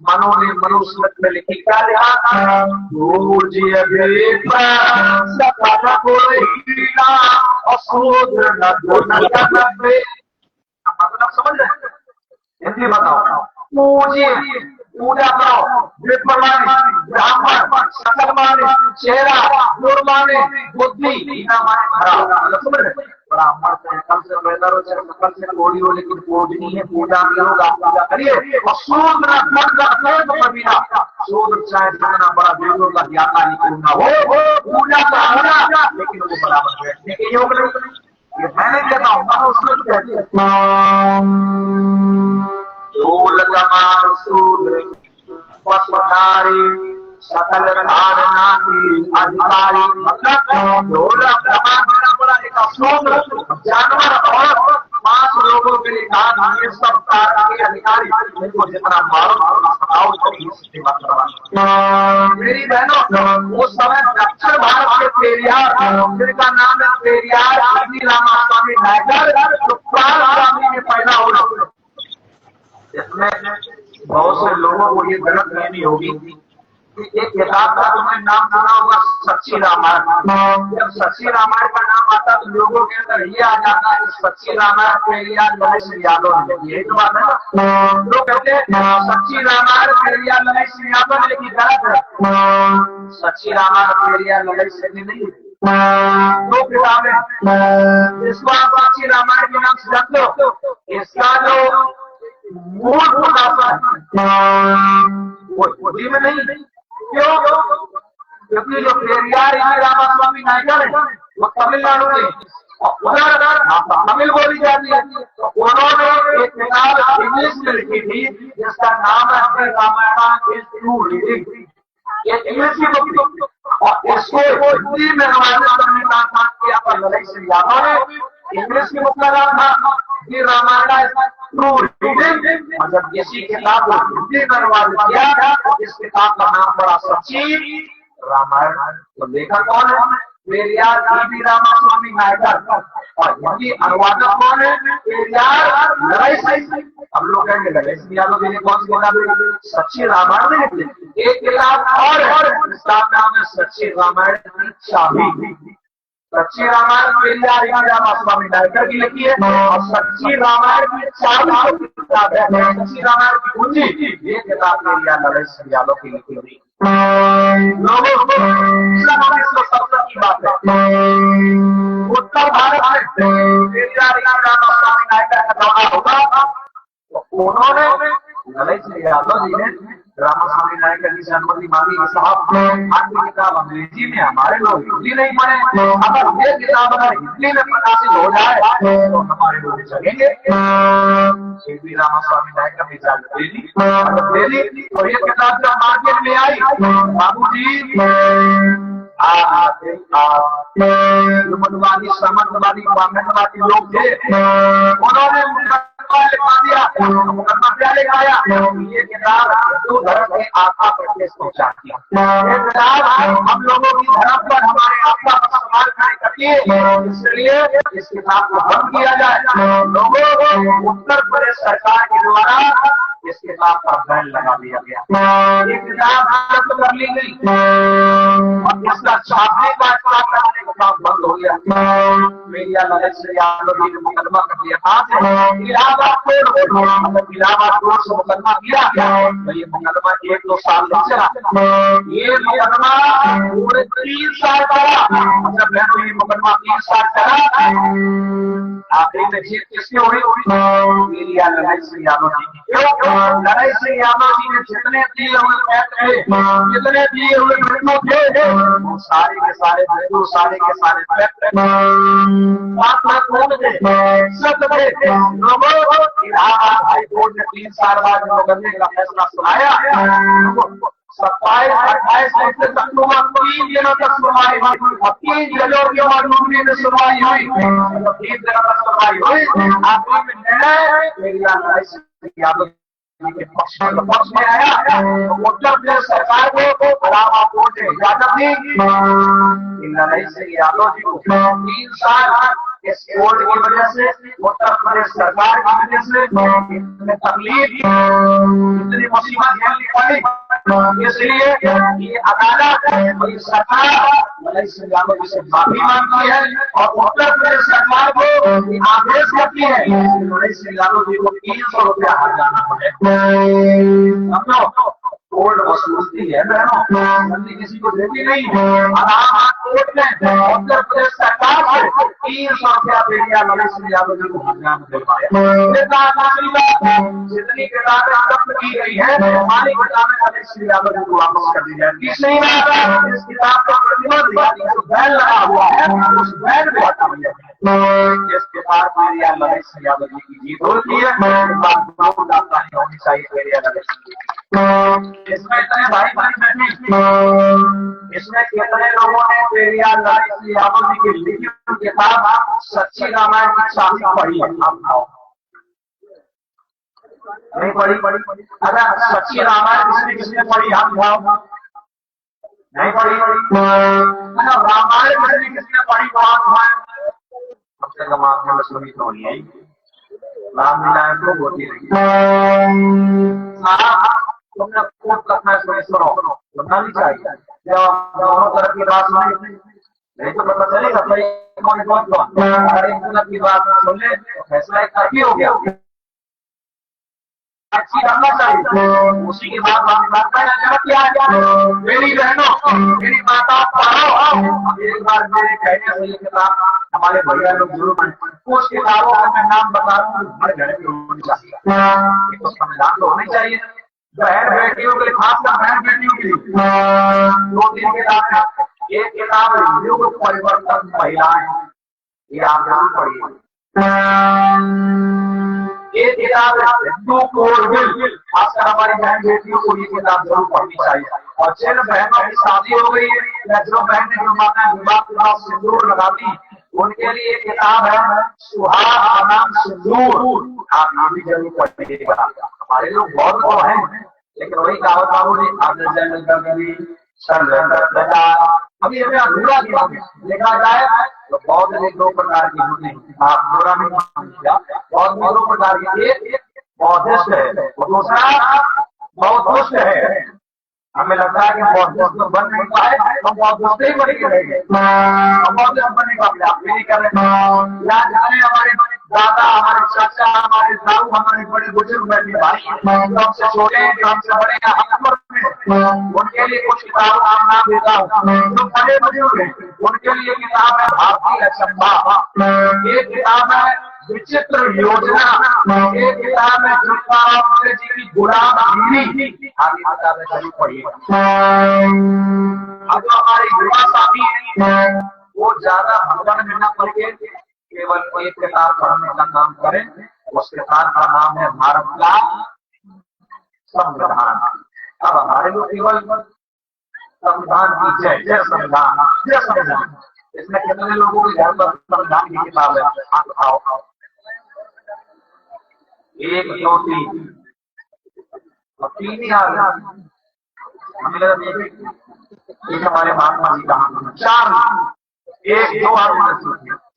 मनो ने मनुस्मृत में लिखी, क्या लिखा? मतलब समझ रहे? हिंदी बताओ। पूजिए, पूजा करो, विप्र माने, ब्राह्मण, सकल माने, चेहरा, गुण माने, बुद्धि, हीना माने खराब। मतलब समझ रहे? ब्राह्मण से कल से बेहतर हो, सकल से कोड़ी हो, लेकिन पूजनी है, पूजा करोगा, पूजा करिए। और शूद्र कबीरा, शूद्र चाहे जितना बड़ा देवों का ज्ञाता ही क्यों ना हो, पूजा का होना, लेकिन वो बराबर बैठने के योग नहीं। ये मैं नहीं कहता हूँ, मनुस्मृत कहती है। शूद्र पशुधारी सकल धारणा की अधिकारी, मतलब एक शूद्र जानवर और 5 लोगों के लिए कहा, ये सब के अधिकारी, इनको जितना मारो मेरी बहनों। उस समय दक्षिण भारत के पेरियार, जिनका नाम है पेरियार रामास्वामी नायकर, जो प्राण स्वामी में पैदा हुआ। इसमें बहुत से लोगों को ये गलत फहमी होगी कि एक किताब का तुम्हें नाम सुना होगा, सच्ची रामायण। जब सच्ची रामायण का नाम आता तो लोगों के अंदर ये आ जाता है कि सच्ची रामायण पेरियार ललित सिंह यादव ने लिखी। यही तो बात है ना। लोग कहते हैं सच्ची रामायण पेरियार ललित सिंह यादव ने लिखी, गलत है। सच्ची रामायण पेरियार ललित सिंह ने नहीं लिखी। 2 किताबें, इसको आप सच्ची रामायण के नाम से रख लो। इसका जो मूल खुलासा बुद्धि में नहीं। क्यों? क्योंकि जो पेरियार रामास्वामी नायकर है वो तमिलनाडु के, उधर तमिल बोली जाती है। तो उन्होंने एक किताब इंग्लिश में लिखी थी जिसका नाम है रामायण इज ट्रू रीडिंग। ये इंग्लिश की बुक, और इसको हिंदी में अनुवादित करने का काम किया पर ललित सिंह यादव ने। इंग्लिश की बुक का नाम था रामायण ट्रू रीडिंग, और जब इसी किताब को हिंदी में अनुवादित किया, इस किताब का नाम पड़ा सच्ची रामायण। तो लेखक कौन है? पेरियार रामास्वामी नायकर। और हिंदी अनुवादक कौन है? पेरियार ललित सिंह। अब लोग कहेंगे ललित सिंह यादव जी ने कौन सी किताब? सच्ची रामायण में लिखी। एक किताब और इसका नाम है सच्ची रामायण की चाबी। सच्ची रामायण पेरियार रामास्वामी नायकर की लिखी है, और सच्ची रामायण की चाबी किताब है, सच्ची रामायण की कुंजी, ये किताब पेरियार ललित सिंह यादव की लिखी हुई। लोगों की बात है, उत्तर भारत में पेरियार रामास्वामी नायकर का दौरा होगा, तो उन्होंने ललित सिंह यादव जी ने रामास्वामी नायकर जी से अनुमति मांगी कि साहब आपकी किताब अंग्रेजी में, हमारे लोग हिंदी नहीं पढ़े, अगर ये किताब अगर हिंदी में प्रकाशित हो जाए तो हमारे लोग चलेंगे। श्री रामास्वामी नायकर ने दे दी, और ये किताब जब मार्केट में आई, बाबूजी मनुवादी, सामंतवादी, पाखंडवादी लोग थे, उन्होंने मुकदमा क्या लिखाया? ये किताब हिंदू धर्म के आस्था पर ठेस पहुंचाती है। ये किताब हम लोगों की धर्म पर, हमारे आस्था पर सवाल खड़े करती है, इसलिए इस किताब को बंद किया जाए। लोगों को उत्तर प्रदेश सरकार के द्वारा इस किताब पर बैन लगा दिया गया। ये किताब रद्द कर ली गई और इसका छापने का करने का काम बंद हो गया। मेरिया ललित सिंह यादव जी ने मुकदमा कर दिया था इलाहाबाद कोर्ट से मुकदमा किया, तो ये मुकदमा 1-2 साल नहीं चला। ये मुकदमा पूरे 3 साल चला। जब ये मुकदमा 3 साल चला, आखिरी में जीत किसकी हुई? मेरिया ललित सिंह यादव जी की। ललित सिंह यादव जी ने जितने दिए हुए फैसले, जितने दिए हुए बिंदु थे, वो सारे के सारे बिंदु, सारे के सारे फैसले इलाहाबाद हाई कोर्ट ने 3 साल बाद मुकदमे का फैसला सुनाया। 27-28 अक्टूबर 3 दिनों तक सुनवाई हुई, 3 जजों की मौजूदगी में सुनवाई हुई, 3 दिनों तक सुनवाई हुई। आखिर में निर्णय मेरिया ललित सिंह यादव जी के पक्ष में आया तो उत्तर प्रदेश सरकार को अलावा कोर्ट ने इजाजत दी कि नरेश यादव जी को 3 साल इस कोर्ट की वजह से, उत्तर प्रदेश सरकार की वजह से इतनी तकलीफ, इतनी मुसीबत झेलनी पड़ी। इसलिए ये अदालत और सरकार नरेश यादव जी से माफी मांगती है और उत्तर प्रदेश सरकार को आदेश करती है नरेश यादव जी को 300 रुपया हर्जाना समझो। कोर्ट वसूलती है बहनों, जल्दी किसी को देती नहीं है। इलाहाबाद कोर्ट ने उत्तर प्रदेश सरकार को 300 रुपया दे दिया नरेश यादव जी को हर्जाना दे पाया। जितनी किताबें जब्त की गई है हमारी किताबें नरेश यादव जी को वापस कर दी जाए। तीसरी बात, इस किताब का प्रतिबंध जो बैन लगा हुआ है उस बैन को हटा दिया जाए। इसके बाद मेरी नरेश यादव जी की जीत होती है, होनी चाहिए मेरी नरेश जी। इसमें इतने भाई बैठे, इसमें कितने लोगों ने पेरियार नरेश यादव जी की लिखी किताब सच्ची रामायण की शादी पढ़ी है? आप नहीं पढ़ी? अगर सच्ची रामायण किसने पढ़ी? आप बताओ। नहीं पढ़ी? रामायण किसने पढ़ी? कम से कम आपने मशहूरी तो होनी है, रामलीलाएं तो होती रही। तुमने कोर्ट का फैसला सुनो, सुनना नहीं चाहिए। जब दोनों तरफ की बात सुनी नहीं तो पता चलेगा भाई कौन कौन। अगर एक तरफ की बात सुन ले तो फैसला एक तरफ ही हो गया। अच्छी करना चाहिए, उसी के बाद मेरी बहनों, मेरी माता पढ़ो। एक बार मेरे कहने से ये किताब हमारे भैया लोग जरूर पढ़ें। उस किताबों का मैं नाम बता रहा हूँ, हर घर में होनी चाहिए। तो संविधान तो होनी चाहिए, बहन बेटियों के लिए, खासकर बहन बेटियों के लिए 2-3 किताब। एक किताब युग परिवर्तन महिलाएं, ये आप जरूर पढ़िए। ये किताब हिंदू कोड बिल, खासकर हमारी बहन बेटियों को ये किताब जरूर पढ़नी चाहिए। और जिन बहनों की शादी हो गई है या जो बहन ने जो माता विवाह के बाद सिंदूर लगाती, उनके लिए किताब है सुहाग बनाम सिंदूर। आप ये भी जरूर पढ़िएगा। हमारे लोग बहुत तो हैं, लेकिन वही कहावत बाबू ने अभी हमें अधूरा दिया देखा जाए तो बौद्ध में 2 प्रकार की होते हैं। आप बुरा नहीं मानिएगा, बौद्ध में 2 प्रकार की, एक बौद्धिस्ट है और दूसरा बौद्धिस्ट है। हमें लगता है कि बौद्धिस्ट तो बन नहीं पाए, हम बौद्धिस्ट ही बने रहेंगे। बौद्धिस्ट बनने का प्रयास नहीं कर रहे। या जाने हमारे दादा, हमारे चाचा, हमारे दाऊ, हमारे बड़े बुजुर्ग बैठे भाई, हमसे छोटे हमसे बड़े उनके लिए कुछ किताबों का नाम देता हूँ। जो बड़े बुजुर्ग हैं उनके लिए किताब है भारतीय अचंभा, एक किताब है विचित्र योजना, एक किताब है जी की गुलामगिरी। आगे किताबें जरूर पढ़िए। अब जो हमारे युवा साथी हैं वो ज्यादा भगवान में न पढ़ के केवल एक किताब पढ़ने का काम करें। उस किताब का नाम है भारत का संविधान। अब हमारे लोग केवल संविधान की जय जय संविधान, जय संविधान। इसमें कितने लोगों के घर पर संविधान की किताब है? आप आओ। 1 2 3 और 3 ही आ गया। हमें एक हमारे महात्मा जी का 4 1 2 आदमी